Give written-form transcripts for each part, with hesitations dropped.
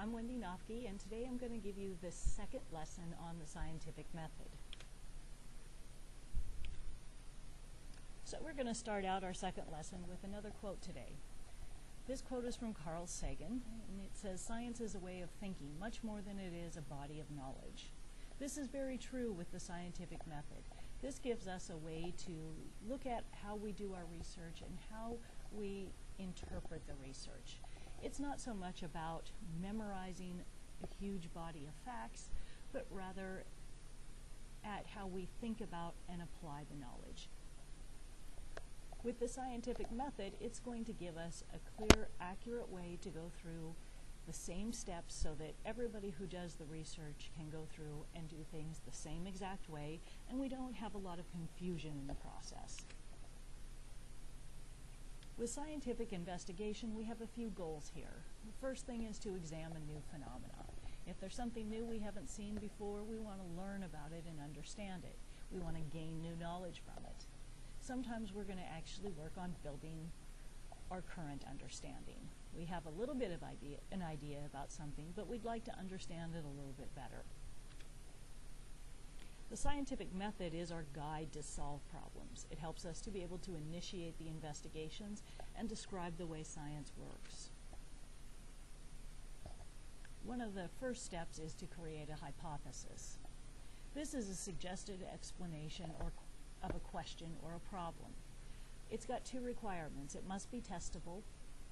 I'm Wendy Nofke, and today I'm going to give you the second lesson on the scientific method. So we're going to start out our second lesson with another quote today. This quote is from Carl Sagan, and it says, "Science is a way of thinking, much more than it is a body of knowledge." This is very true with the scientific method. This gives us a way to look at how we do our research and how we interpret the research. It's not so much about memorizing a huge body of facts, but rather at how we think about and apply the knowledge. With the scientific method, it's going to give us a clear, accurate way to go through the same steps so that everybody who does the research can go through and do things the same exact way, and we don't have a lot of confusion in the process. With scientific investigation, we have a few goals here. The first thing is to examine new phenomena. If there's something new we haven't seen before, we want to learn about it and understand it. We want to gain new knowledge from it. Sometimes we're going to actually work on building our current understanding. We have a little bit of an idea about something, but we'd like to understand it a little bit better. The scientific method is our guide to solve problems. It helps us to be able to initiate the investigations and describe the way science works. One of the first steps is to create a hypothesis. This is a suggested explanation of a question or a problem. It's got two requirements. It must be testable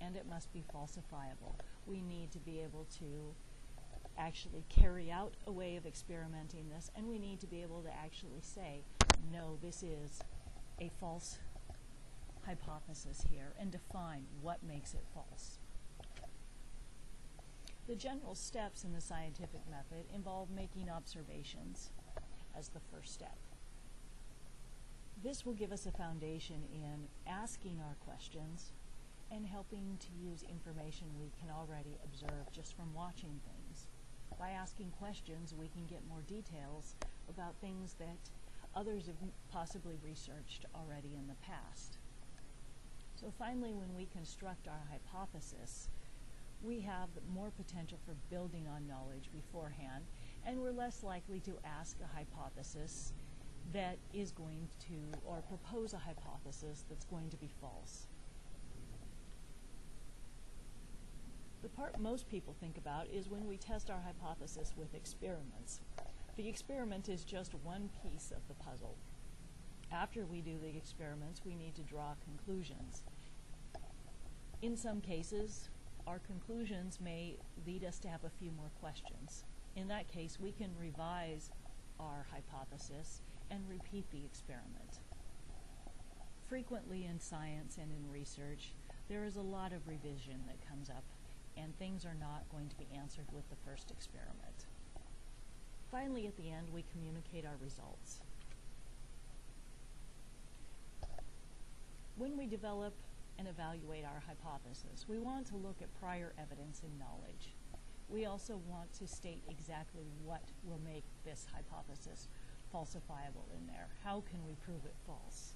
and it must be falsifiable. We need to be able to actually carry out a way of experimenting this, and we need to be able to actually say, no, this is a false hypothesis here, and define what makes it false. The general steps in the scientific method involve making observations as the first step. This will give us a foundation in asking our questions and helping to use information we can already observe just from watching things. By asking questions, we can get more details about things that others have possibly researched already in the past. So finally, when we construct our hypothesis, we have more potential for building on knowledge beforehand, and we're less likely to ask a hypothesis that is going to, or propose a hypothesis that's going to be false. The part most people think about is when we test our hypothesis with experiments. The experiment is just one piece of the puzzle. After we do the experiments, we need to draw conclusions. In some cases, our conclusions may lead us to have a few more questions. In that case, we can revise our hypothesis and repeat the experiment. Frequently in science and in research, there is a lot of revision that comes up, and things are not going to be answered with the first experiment. Finally, at the end, we communicate our results. When we develop and evaluate our hypothesis, we want to look at prior evidence and knowledge. We also want to state exactly what will make this hypothesis falsifiable in there. How can we prove it false?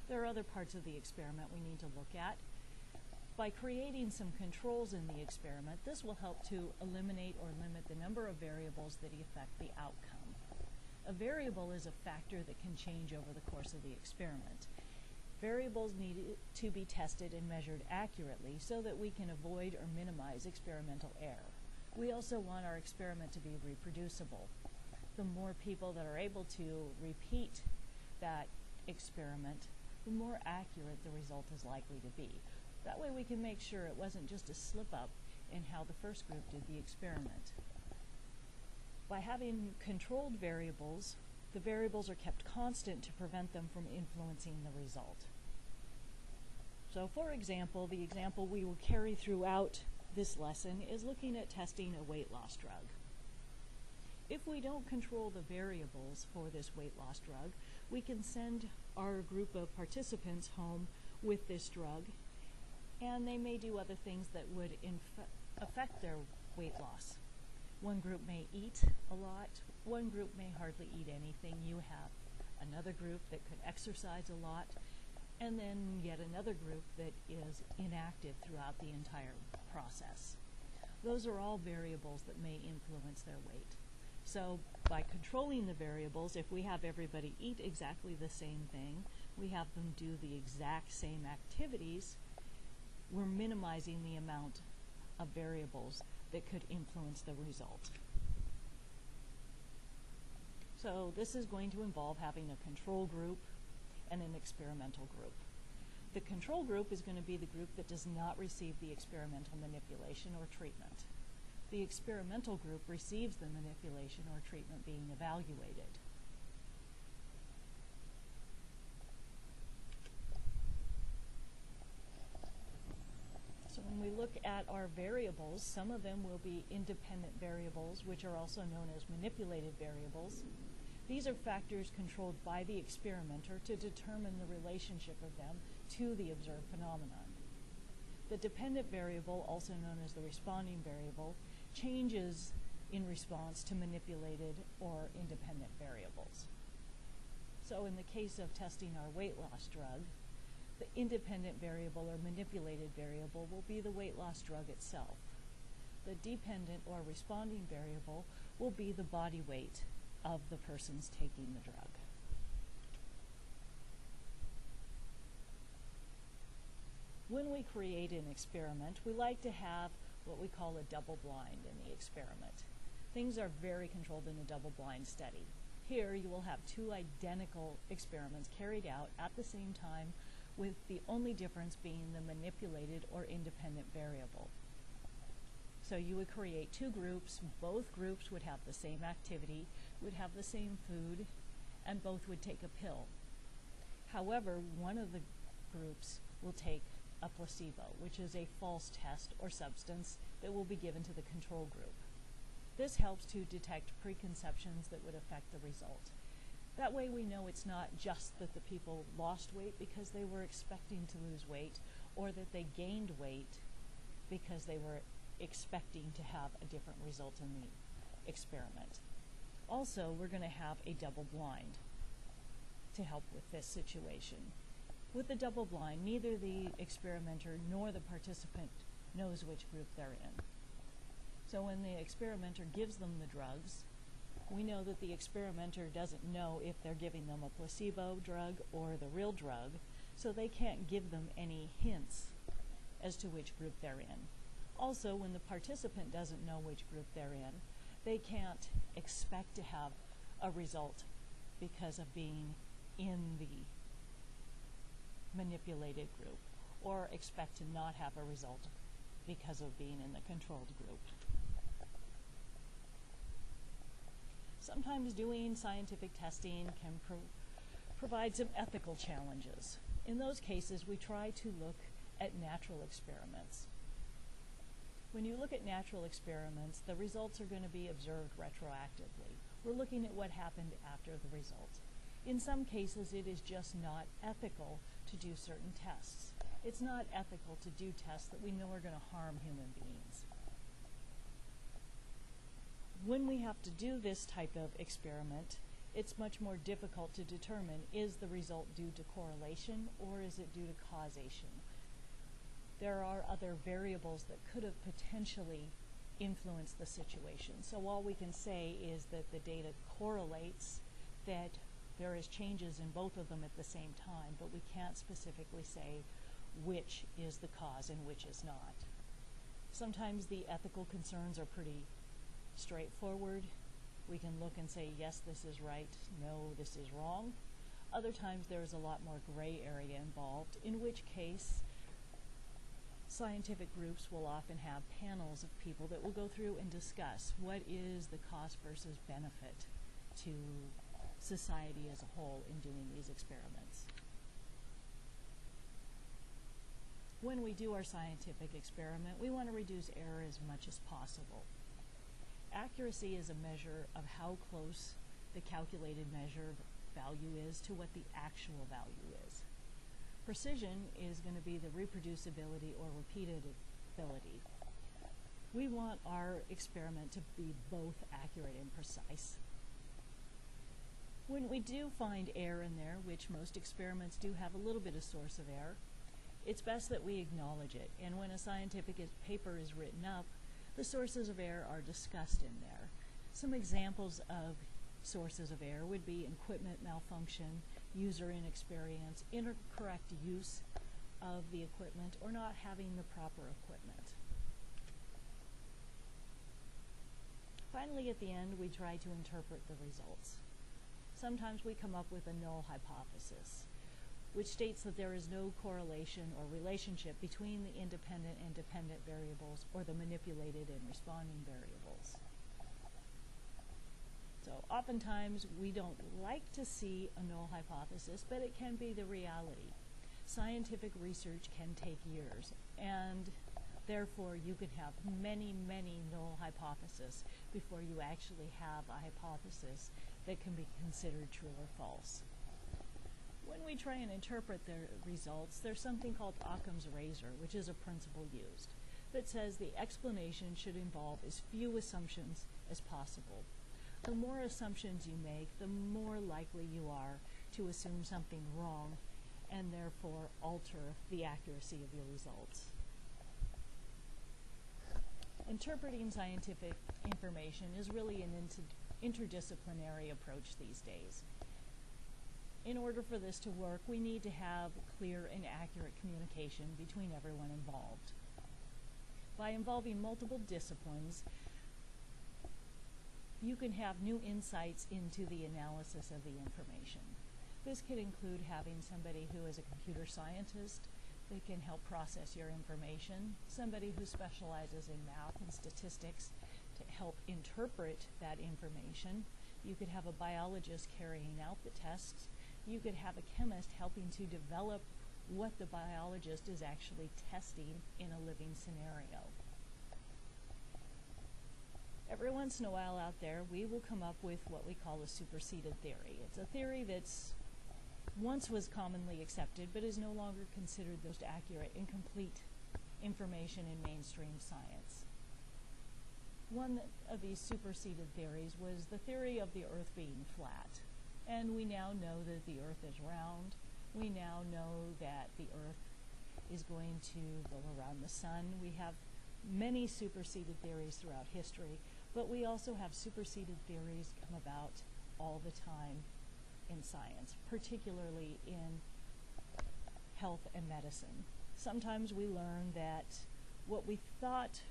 There are other parts of the experiment we need to look at. By creating some controls in the experiment, this will help to eliminate or limit the number of variables that affect the outcome. A variable is a factor that can change over the course of the experiment. Variables need to be tested and measured accurately so that we can avoid or minimize experimental error. We also want our experiment to be reproducible. The more people that are able to repeat that experiment, the more accurate the result is likely to be. That way we can make sure it wasn't just a slip-up in how the first group did the experiment. By having controlled variables, the variables are kept constant to prevent them from influencing the result. So for example, the example we will carry throughout this lesson is looking at testing a weight loss drug. If we don't control the variables for this weight loss drug, we can send our group of participants home with this drug, and they may do other things that would affect their weight loss. One group may eat a lot, one group may hardly eat anything. You have another group that could exercise a lot, and then yet another group that is inactive throughout the entire process. Those are all variables that may influence their weight. So by controlling the variables, if we have everybody eat exactly the same thing, we have them do the exact same activities, we're minimizing the amount of variables that could influence the result. So this is going to involve having a control group and an experimental group. The control group is going to be the group that does not receive the experimental manipulation or treatment. The experimental group receives the manipulation or treatment being evaluated. So when we look at our variables, some of them will be independent variables, which are also known as manipulated variables. These are factors controlled by the experimenter to determine the relationship of them to the observed phenomenon. The dependent variable, also known as the responding variable, changes in response to manipulated or independent variables. So in the case of testing our weight loss drug, the independent variable or manipulated variable will be the weight loss drug itself. The dependent or responding variable will be the body weight of the persons taking the drug. When we create an experiment, we like to have what we call a double blind in the experiment. Things are very controlled in a double blind study. Here you will have two identical experiments carried out at the same time, with the only difference being the manipulated or independent variable. So you would create two groups. Both groups would have the same activity, would have the same food, and both would take a pill. However, one of the groups will take a placebo, which is a false test or substance that will be given to the control group. This helps to detect preconceptions that would affect the result. That way we know it's not just that the people lost weight because they were expecting to lose weight, or that they gained weight because they were expecting to have a different result in the experiment. Also, we're going to have a double blind to help with this situation. With the double blind, neither the experimenter nor the participant knows which group they're in. So when the experimenter gives them the drugs, we know that the experimenter doesn't know if they're giving them a placebo drug or the real drug, so they can't give them any hints as to which group they're in. Also, when the participant doesn't know which group they're in, they can't expect to have a result because of being in the manipulated group, or expect to not have a result because of being in the controlled group. Sometimes doing scientific testing can provide some ethical challenges. In those cases, we try to look at natural experiments. When you look at natural experiments, the results are going to be observed retroactively. We're looking at what happened after the result. In some cases, it is just not ethical to do certain tests. It's not ethical to do tests that we know are going to harm human beings. When we have to do this type of experiment, it's much more difficult to determine, is the result due to correlation or is it due to causation? There are other variables that could have potentially influenced the situation. So all we can say is that the data correlates, that there is changes in both of them at the same time, but we can't specifically say which is the cause and which is not. Sometimes the ethical concerns are pretty straightforward. We can look and say, yes, this is right, no, this is wrong. Other times there's a lot more gray area involved, in which case scientific groups will often have panels of people that will go through and discuss what is the cost versus benefit to society as a whole in doing these experiments. When we do our scientific experiment, we want to reduce error as much as possible. Accuracy is a measure of how close the calculated measure value is to what the actual value is. Precision is going to be the reproducibility or repeatability. We want our experiment to be both accurate and precise. When we do find error in there, which most experiments do have a little bit of source of error, it's best that we acknowledge it. And when a scientific paper is written up, the sources of error are discussed in there. Some examples of sources of error would be equipment malfunction, user inexperience, incorrect use of the equipment, or not having the proper equipment. Finally, at the end, we try to interpret the results. Sometimes we come up with a null hypothesis, which states that there is no correlation or relationship between the independent and dependent variables or the manipulated and responding variables. So oftentimes we don't like to see a null hypothesis, but it can be the reality. Scientific research can take years, and therefore you can have many, many null hypotheses before you actually have a hypothesis that can be considered true or false. When we try and interpret the results, there's something called Occam's razor, which is a principle used, that says the explanation should involve as few assumptions as possible. The more assumptions you make, the more likely you are to assume something wrong and therefore alter the accuracy of your results. Interpreting scientific information is really an interdisciplinary approach these days. In order for this to work, we need to have clear and accurate communication between everyone involved. By involving multiple disciplines, you can have new insights into the analysis of the information. This could include having somebody who is a computer scientist that can help process your information, somebody who specializes in math and statistics to help interpret that information. You could have a biologist carrying out the tests. You could have a chemist helping to develop what the biologist is actually testing in a living scenario. Every once in a while out there, we will come up with what we call a superseded theory. It's a theory that's once was commonly accepted, but is no longer considered the most accurate and complete information in mainstream science. One of these superseded theories was the theory of the Earth being flat. And we now know that the Earth is round. We now know that the Earth is going to go around the sun. We have many superseded theories throughout history, but we also have superseded theories come about all the time in science, particularly in health and medicine. Sometimes we learn that what we thought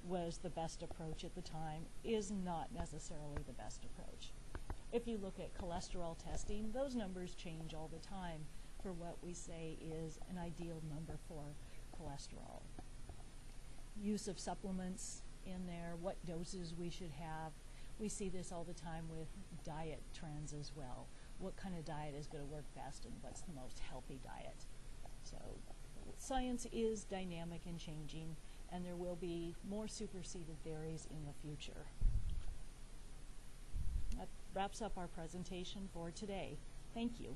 was the best approach at the time is not necessarily the best approach. If you look at cholesterol testing, those numbers change all the time for what we say is an ideal number for cholesterol. Use of supplements in there, what doses we should have. We see this all the time with diet trends as well. What kind of diet is going to work best and what's the most healthy diet? So science is dynamic and changing, and there will be more superseded theories in the future. That wraps up our presentation for today. Thank you.